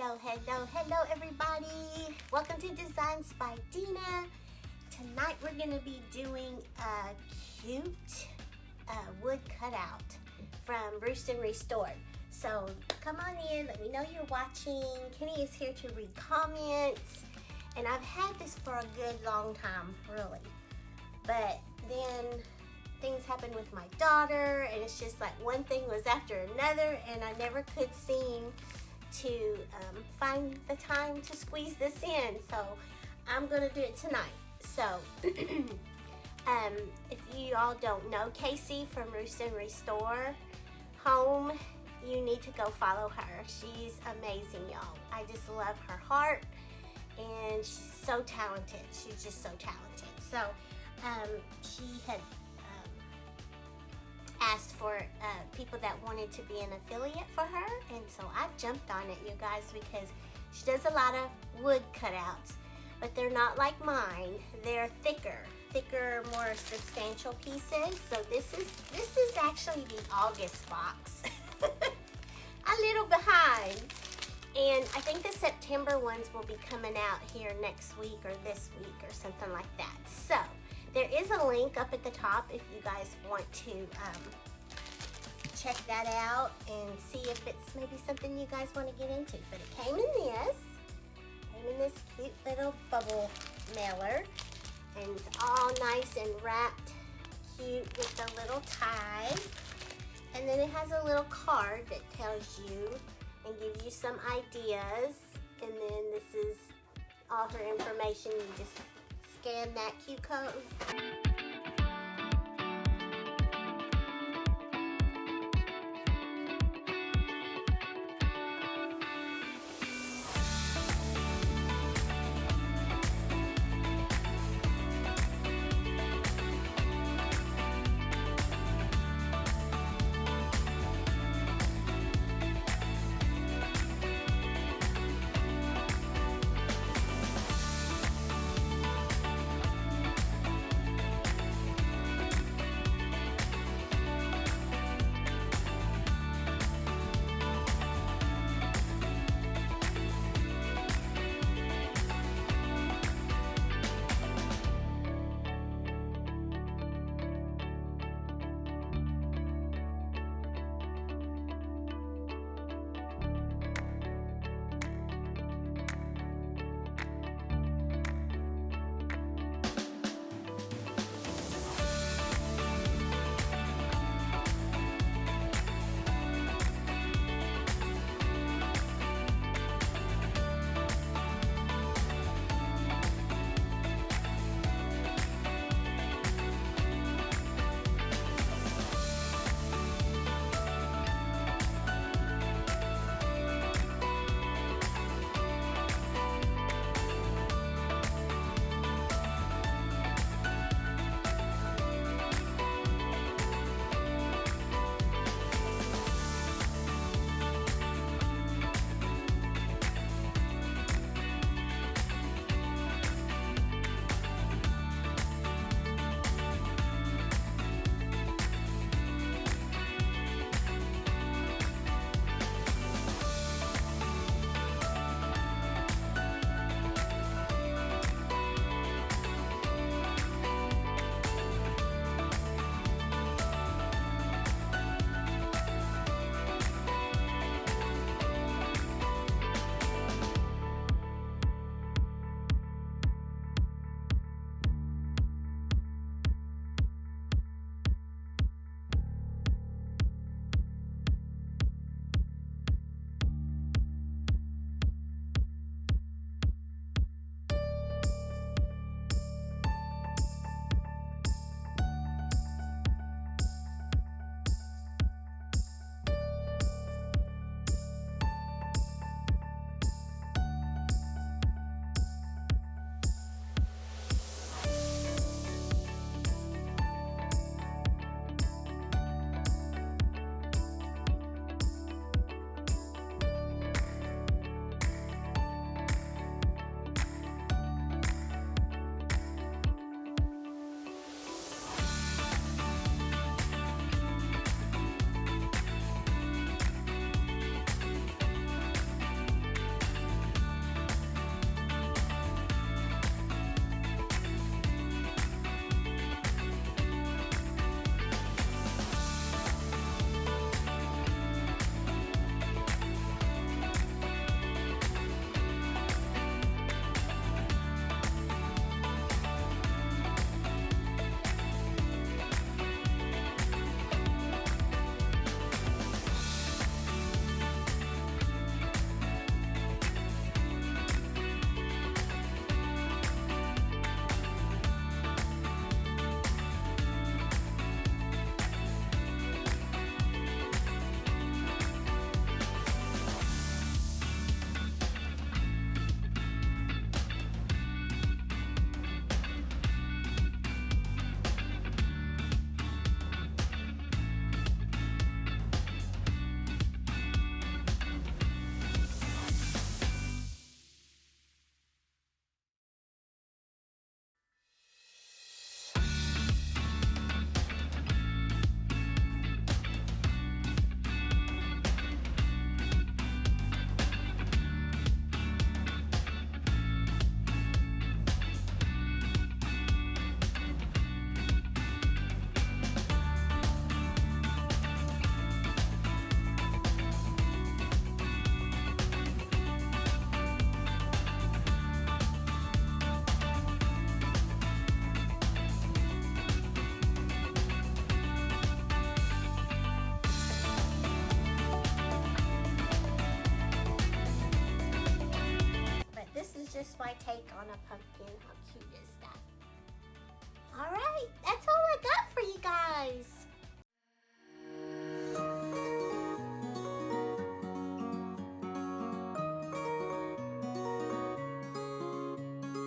Hello everybody. Welcome to Designs by Dina. Tonight we're going to be doing a cute wood cutout from Roost and Restored. So come on in, let me know you're watching. Kenny is here to read comments. And I've had this for a good long time, really. But then things happened with my daughter, and it's just like one thing was after another, and I never could seem to find the time to squeeze this in. So I'm gonna do it tonight. So if you all don't know Casey from Roost and Restore Home, you need to go follow her. She's amazing, y'all. I just love her heart, and she's so talented. She's just so talented. So she had asked for people that wanted to be an affiliate for her, and so I jumped on it, you guys, because she does a lot of wood cutouts, but they're not like mine. They're thicker, more substantial pieces. So this is actually the August box. A little behind, and I think the September ones will be coming out here next week or this week or something like that. So there is a link up at the top if you guys want to check that out and see if it's maybe something you guys want to get into. But it came in this cute little bubble mailer, and it's all nice and wrapped cute with a little tie. And then it has a little card that tells you and gives you some ideas. And then this is all her information. You just scan that Q code. just my take on a pumpkin. How cute is that? All right, that's